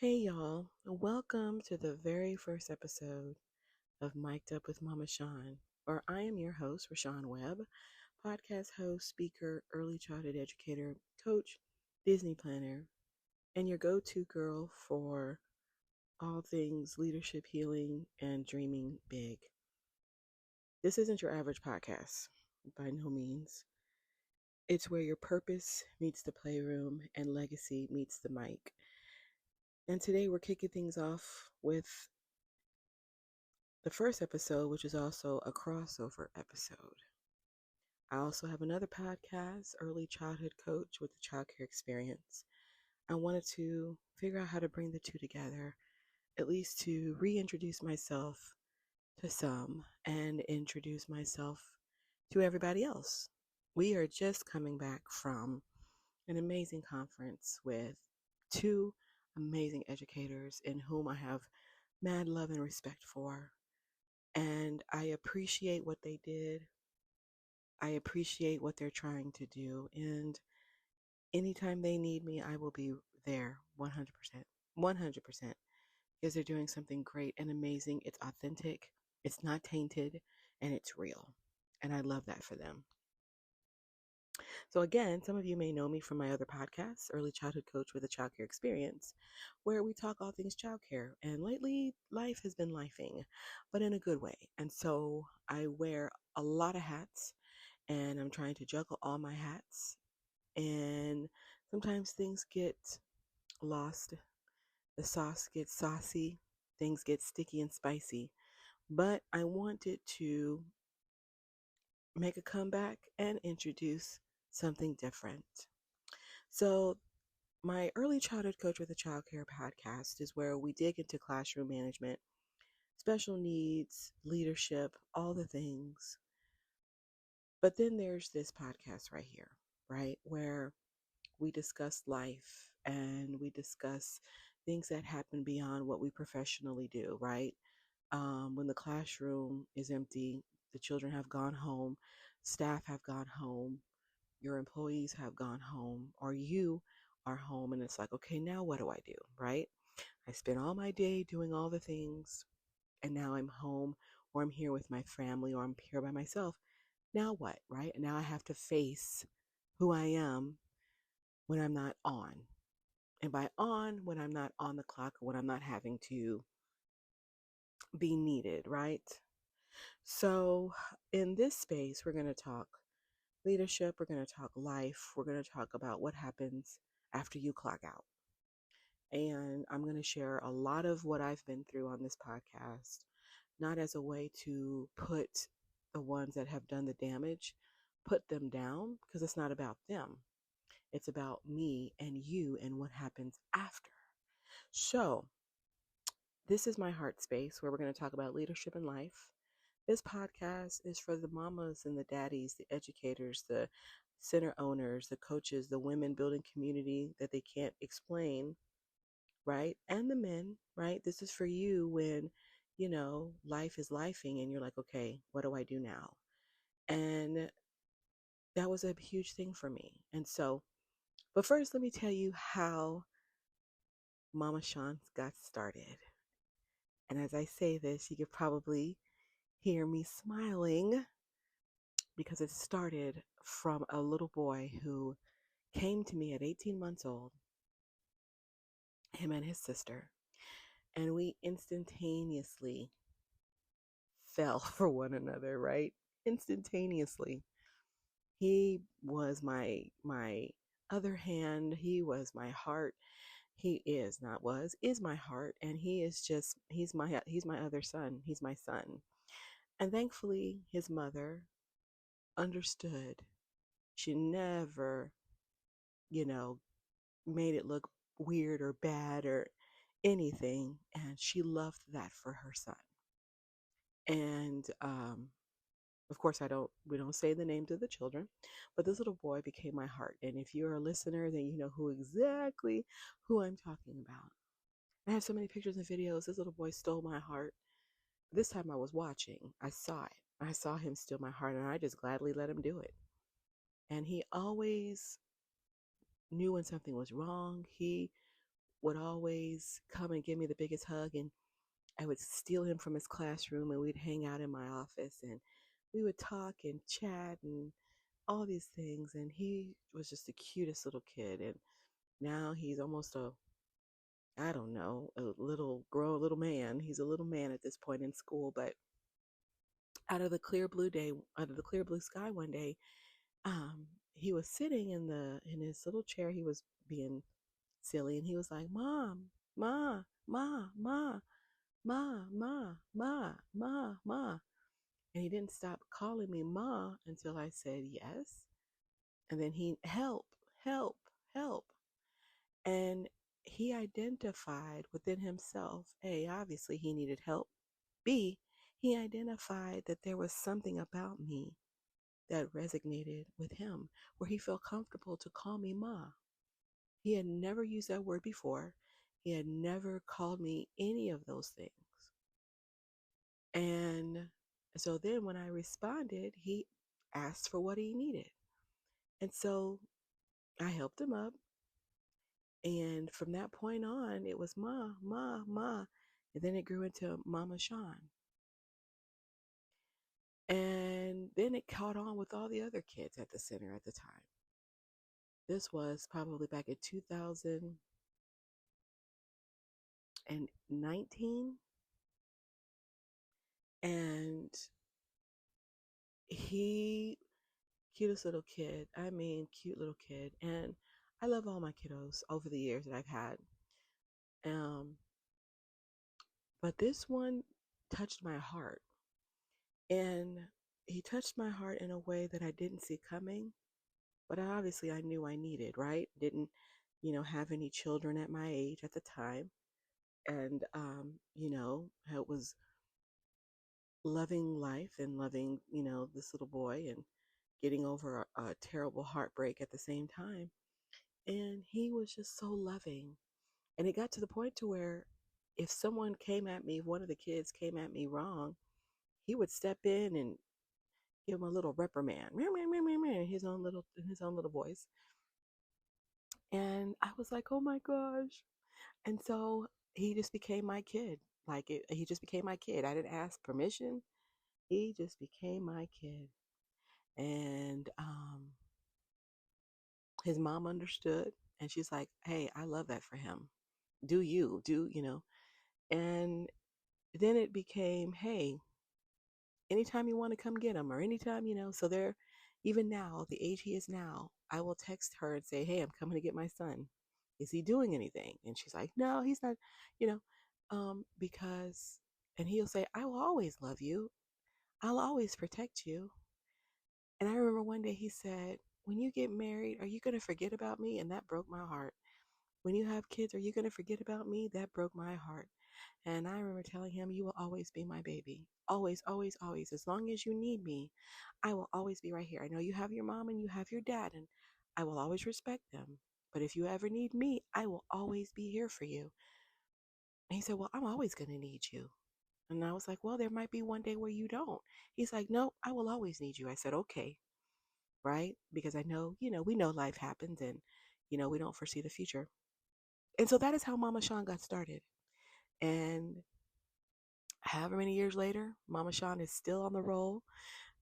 Hey y'all, welcome to the very first episode of Mic'd Up with Mama Shaun, where I am your host, ReShaun Webb, podcast host, speaker, early childhood educator, coach, Disney planner, and your go-to girl for all things leadership healing and dreaming big. This isn't your average podcast, by no means. It's where your purpose meets the playroom and legacy meets the mic. And today we're kicking things off with the first episode, which is also a crossover episode. I also have another podcast, Early Childhood Coach with the Childcare Experience. I wanted to figure out how to bring the two together, at least to reintroduce myself to some and introduce myself to everybody else. We are just coming back from an amazing conference with two amazing educators in whom I have mad love and respect for. And I appreciate what they did. I appreciate what they're trying to do. And anytime they need me, I will be there 100%. 100%. Because they're doing something great and amazing. It's authentic, it's not tainted, and it's real. And I love that for them. So, again, some of you may know me from my other podcasts, Early Childhood Coach with a Childcare Experience, where we talk all things childcare. And lately, life has been lifing, but in a good way. And so I wear a lot of hats, and I'm trying to juggle all my hats. And sometimes things get lost, the sauce gets saucy, things get sticky and spicy. But I wanted to make a comeback and introduce something different. So, my Early Childhood Coach with a Childcare podcast is where we dig into classroom management, special needs, leadership, all the things. But then there's this podcast right here, right, where we discuss life and we discuss things that happen beyond what we professionally do, right? When the classroom is empty, the children have gone home, staff have gone home, your employees have gone home, or you are home, and it's like, okay, now what do I do, right? I spent all my day doing all the things, and now I'm home, or I'm here with my family, or I'm here by myself. Now what, right? And now I have to face who I am when I'm not on. And by on, when I'm not on the clock, or when I'm not having to be needed, right? So, in this space, we're going to talk leadership, we're going to talk life, we're going to talk about what happens after you clock out. And I'm going to share a lot of what I've been through on this podcast, not as a way to put the ones that have done the damage, put them down, because it's not about them. It's about me and you and what happens after. So, this is my heart space where we're going to talk about leadership in life. This podcast is for the mamas and the daddies, the educators, the center owners, the coaches, the women building community that they can't explain, right? And the men, right? This is for you when, life is lifing and you're like, okay, what do I do now? And that was a huge thing for me. And so, but first, let me tell you how Mama Shaun got started. And as I say this, you could probably hear me smiling because it started from a little boy who came to me at 18 months old, him and his sister, and we instantaneously fell for one another, right? Instantaneously. He was my other hand, he was my heart. He is not was is my heart, and he's my other son. He's my son. And thankfully his mother understood. She never, you know, made it look weird or bad or anything. And she loved that for her son. And of course, we don't say the names of the children, but this little boy became my heart. And if you're a listener, then you know who I'm talking about. I have so many pictures and videos. This little boy stole my heart. This time I was watching. I saw it. I saw him steal my heart, and I just gladly let him do it. And he always knew when something was wrong. He would always come and give me the biggest hug, and I would steal him from his classroom, and we'd hang out in my office, and we would talk and chat and all these things. And he was just the cutest little kid. And now he's almost a, I don't know, a little grown little man. He's a little man at this point in school. But out of the clear blue sky one day, he was sitting in his little chair. He was being silly, and he was like, "Mom, ma, ma, ma, ma, ma, ma, ma, ma." And he didn't stop calling me ma until I said yes. And then he, help, help, help. And he identified within himself, A, obviously he needed help. B, he identified that there was something about me that resonated with him, where he felt comfortable to call me ma. He had never used that word before. He had never called me any of those things. And so then when I responded, he asked for what he needed. And so I helped him up. And from that point on, it was ma, ma, ma. And then it grew into Mama Shaun. And then it caught on with all the other kids at the center at the time. This was probably back in 2019. And he, cutest little kid. I mean, cute little kid. And I love all my kiddos over the years that I've had. Um, but this one touched my heart. And he touched my heart in a way that I didn't see coming, but obviously I knew I needed, right? Didn't, have any children at my age at the time. And, it was loving life and loving, this little boy, and getting over a terrible heartbreak at the same time. And he was just so loving. And it got to the point to where if someone came at me, if one of the kids came at me wrong, he would step in and give him a little reprimand, in his own little voice. And I was like, oh my gosh. And so he just became my kid. He just became my kid. I didn't ask permission. He just became my kid. And his mom understood, and she's like, hey, I love that for him. Do you, And then it became, hey, anytime you want to come get him, or anytime, so there, even now, the age he is now, I will text her and say, hey, I'm coming to get my son. Is he doing anything? And she's like, no, he's not, because, and he'll say, I will always love you. I'll always protect you. And I remember one day he said, when you get married, are you going to forget about me? And that broke my heart. When you have kids, are you going to forget about me? That broke my heart. And I remember telling him, you will always be my baby. Always, always, always. As long as you need me, I will always be right here. I know you have your mom and you have your dad, and I will always respect them. But if you ever need me, I will always be here for you. And he said, well, I'm always going to need you. And I was like, well, there might be one day where you don't. He's like, no, I will always need you. I said, okay, right? Because I know, we know life happens, and, we don't foresee the future. And so that is how Mama Shaun got started. And however many years later, Mama Shaun is still on the roll.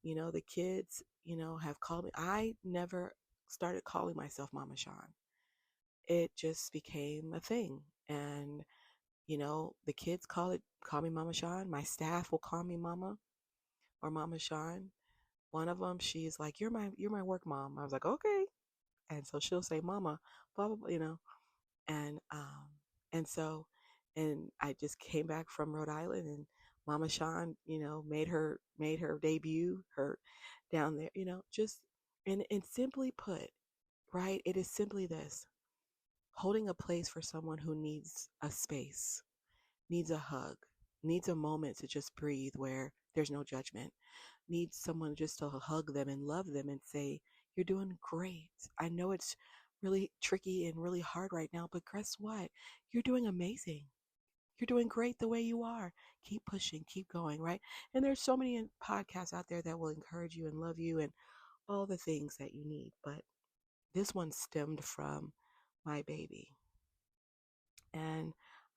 The kids, have called me. I never started calling myself Mama Shaun. It just became a thing. And, the kids call me Mama Shaun. My staff will call me Mama or Mama Shaun. One of them, she's like, you're my work mom. I was like, okay. And so she'll say, Mama, blah, blah, blah, and, and so, and I just came back from Rhode Island, and Mama Shaun, made her debut, her down there, just, and simply put, right? It is simply this: holding a place for someone who needs a space, needs a hug, needs a moment to just breathe where there's no judgment, needs someone just to hug them and love them and say, you're doing great. I know it's really tricky and really hard right now, but guess what? You're doing amazing. You're doing great the way you are. Keep pushing, keep going, right? And there's so many podcasts out there that will encourage you and love you and all the things that you need. But this one stemmed from my baby.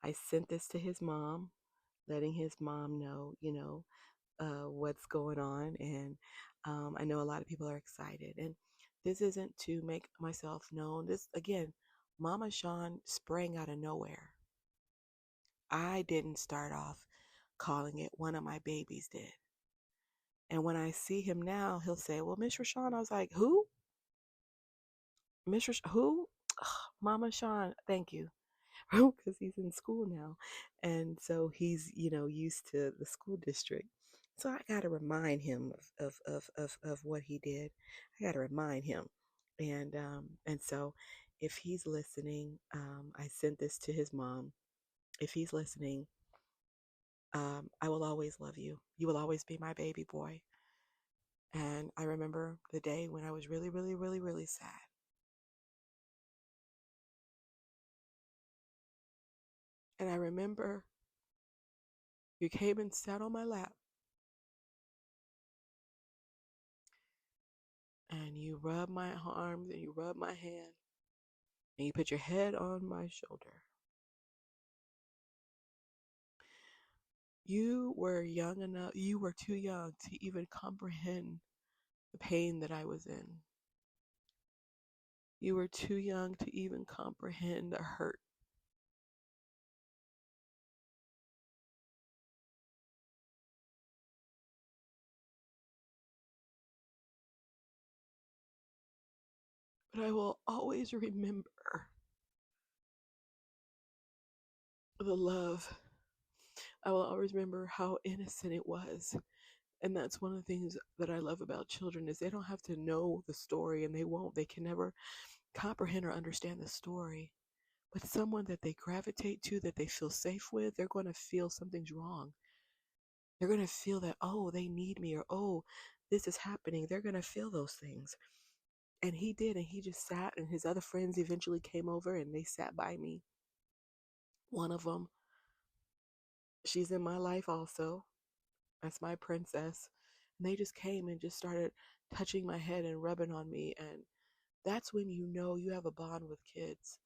I sent this to his mom, letting his mom know, what's going on. And I know a lot of people are excited. And this isn't to make myself known. This, again, Mama Shaun sprang out of nowhere. I didn't start off calling it, one of my babies did. And when I see him now, he'll say, "Well, Miss ReShaun." I was like, "Who? Who?" Mama Shaun, thank you. Because he's in school now. And so he's, used to the school district. So I got to remind him of what he did. I got to remind him. And so if he's listening, I sent this to his mom. If he's listening, I will always love you. You will always be my baby boy. And I remember the day when I was really, really, really, really sad. And I remember you came and sat on my lap and you rubbed my arms and you rubbed my hand and you put your head on my shoulder. You were young enough, you were too young to even comprehend the pain that I was in. You were too young to even comprehend the hurt. But I will always remember the love. I will always remember how innocent it was. And that's one of the things that I love about children is they don't have to know the story, and they won't. They can never comprehend or understand the story. But someone that they gravitate to, that they feel safe with, they're going to feel something's wrong. They're going to feel that, oh, they need me, or oh, this is happening. They're going to feel those things. And he did. And he just sat, and his other friends eventually came over and they sat by me. One of them, she's in my life also. That's my princess. And they just came and just started touching my head and rubbing on me. And that's when you know you have a bond with kids.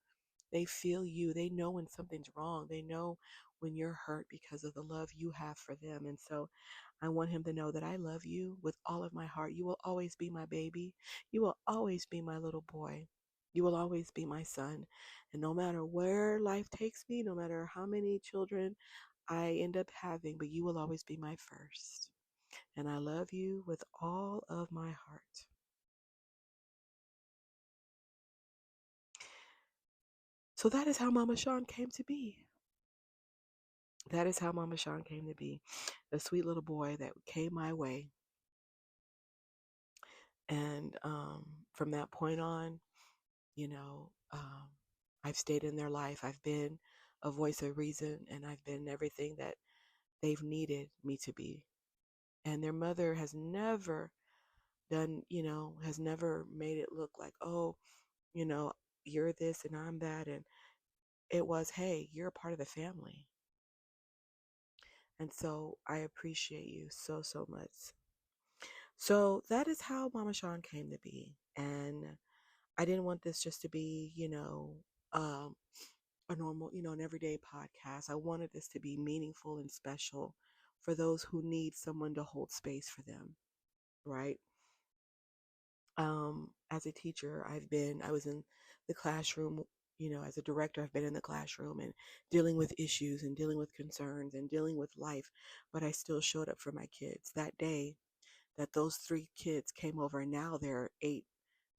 They feel you. They know when something's wrong. They know when you're hurt because of the love you have for them. And so I want him to know that I love you with all of my heart. You will always be my baby. You will always be my little boy. You will always be my son. And no matter where life takes me, no matter how many children I end up having, but you will always be my first. And I love you with all of my heart. So that is how Mama Shaun came to be. That is how Mama Shaun came to be. The sweet little boy that came my way. And from that point on, you know, um, I've stayed in their life. I've been a voice of reason, and I've been everything that they've needed me to be. And their mother has never has never made it look like, oh, you know, you're this and I'm that. And it was, hey, you're a part of the family. And so I appreciate you so, so much. So that is how Mama Shaun came to be. And I didn't want this just to be, a normal, an everyday podcast. I wanted this to be meaningful and special for those who need someone to hold space for them, right? As a teacher, I was in the classroom, as a director, I've been in the classroom and dealing with issues and dealing with concerns and dealing with life, but I still showed up for my kids. That day that those three kids came over, and now they're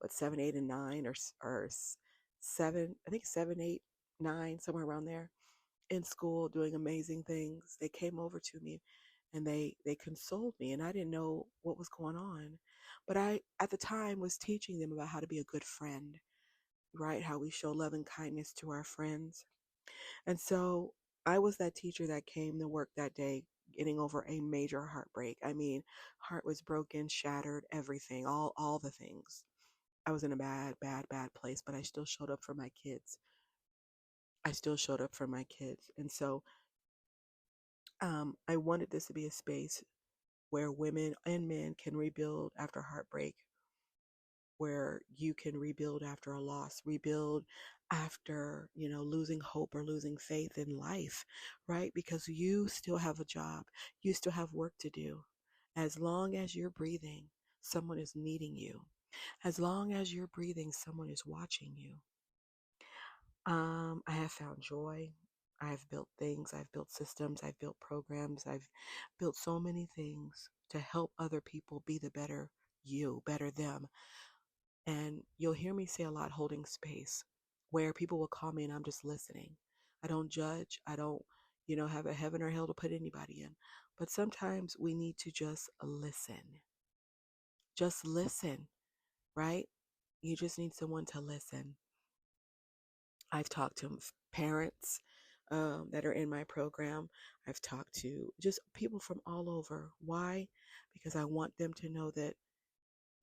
7, 8, and 9, or seven, I think 7, 8, 9, somewhere around there, in school doing amazing things. They came over to me and they consoled me, and I didn't know what was going on. But I at the time was teaching them about how to be a good friend, right? How we show love and kindness to our friends. And so I was that teacher that came to work that day getting over a major heartbreak. I mean, heart was broken, shattered, everything, all the things. I was in a bad, bad, bad place, but I still showed up for my kids. I still showed up for my kids. And so I wanted this to be a space where women and men can rebuild after heartbreak, where you can rebuild after a loss, rebuild after, losing hope or losing faith in life, right? Because you still have a job, you still have work to do. As long as you're breathing, someone is needing you. As long as you're breathing, someone is watching you. I have found joy. I've built things, I've built systems, I've built programs, I've built so many things to help other people be the better you, better them. And you'll hear me say a lot, holding space, where people will call me and I'm just listening. I don't judge. I don't, have a heaven or hell to put anybody in. But sometimes we need to just listen. Just listen, right? You just need someone to listen. I've talked to parents that are in my program. I've talked to just people from all over. Why? Because I want them to know that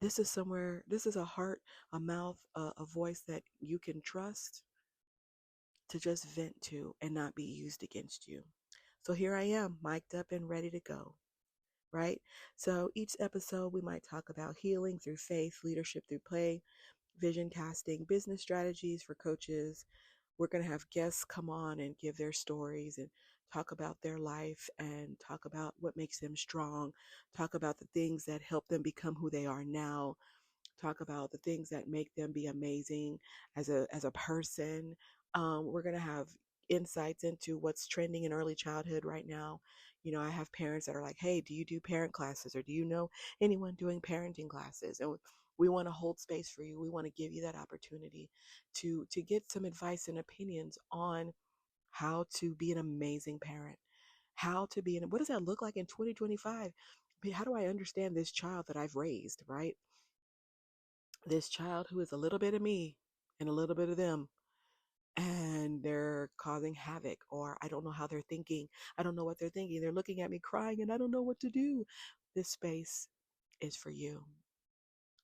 this is somewhere, this is a heart, a mouth, a voice that you can trust to just vent to and not be used against you. So here I am, mic'd up and ready to go, right? So each episode, we might talk about healing through faith, leadership through play, vision casting, business strategies for coaches. We're going to have guests come on and give their stories and talk about their life and talk about what makes them strong, talk about the things that help them become who they are now, talk about the things that make them be amazing as a person. We're going to have insights into what's trending in early childhood right now. I have parents that are like, hey, do you do parent classes, or do you know anyone doing parenting classes? And we want to hold space for you. We want to give you that opportunity to get some advice and opinions on how to be an amazing parent, how to be what does that look like in 2025? How do I understand this child that I've raised, right? This child who is a little bit of me and a little bit of them, and they're causing havoc, or I don't know how they're thinking. I don't know what they're thinking. They're looking at me crying and I don't know what to do. This space is for you.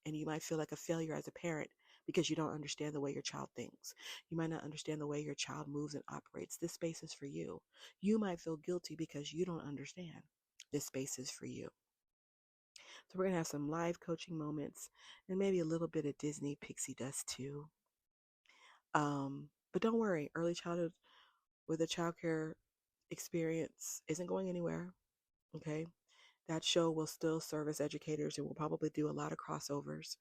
And you might feel like a failure as a parent because you don't understand the way your child thinks. You might not understand the way your child moves and operates. This space is for you. You might feel guilty because you don't understand. This space is for you. So we're going to have some live coaching moments and maybe a little bit of Disney pixie dust too. But don't worry, early childhood with a childcare experience isn't going anywhere. Okay. That show will still serve as educators and we'll probably do a lot of crossovers.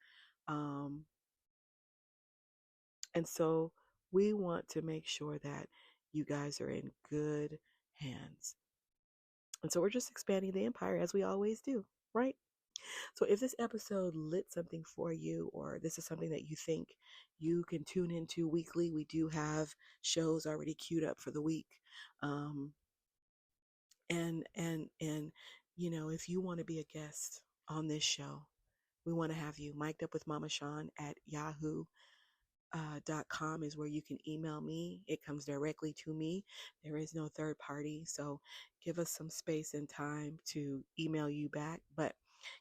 Um, and so we want to make sure that you guys are in good hands. And so we're just expanding the empire as we always do, right? So if this episode lit something for you, or this is something that you think you can tune into weekly, we do have shows already queued up for the week. Um, and if you want to be a guest on this show, we want to have you mic'd up with Mama Shaun at Yahoo. .com is where you can email me. It comes directly to me. There is no third party. So give us some space and time to email you back. But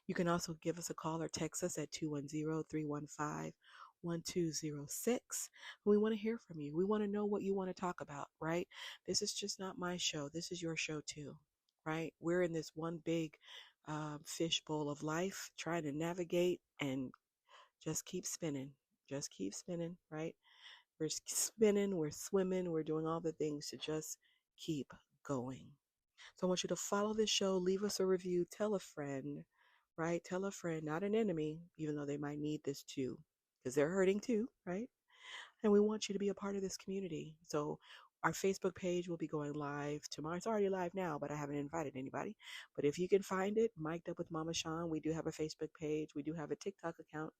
you can also give us a call or text us at 210-315-1206. We want to hear from you. We want to know what you want to talk about, right? This is just not my show. This is your show too, right? We're in this one big fishbowl of life trying to navigate and just keep spinning. Just keep spinning, right? We're spinning, we're swimming, we're doing all the things to just keep going. So I want you to follow this show, leave us a review, tell a friend, right? Tell a friend, not an enemy, even though they might need this too, because they're hurting too, right? And we want you to be a part of this community. So our Facebook page will be going live tomorrow. It's already live now, but I haven't invited anybody. But if you can find it, Mic'd Up with Mama Shaun, we do have a Facebook page. We do have a TikTok account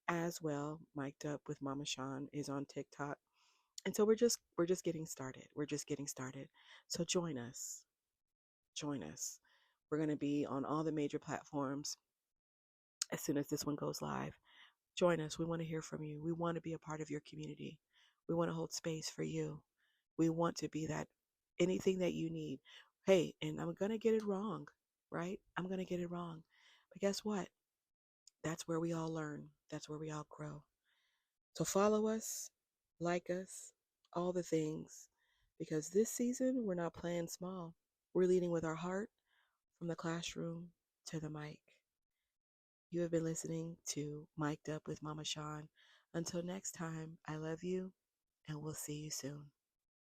as well. Mic'd Up with Mama Shaun is on TikTok. And so we're just getting started. We're just getting started. So join us. Join us. We're going to be on all the major platforms as soon as this one goes live. Join us. We want to hear from you. We want to be a part of your community. We want to hold space for you. We want to be that anything that you need. Hey, and I'm going to get it wrong, right? I'm going to get it wrong. But guess what? That's where we all learn. That's where we all grow. So follow us, like us, all the things, because this season we're not playing small. We're leading with our heart from the classroom to the mic. You have been listening to Mic'd Up with Mama Shaun. Until next time, I love you and we'll see you soon.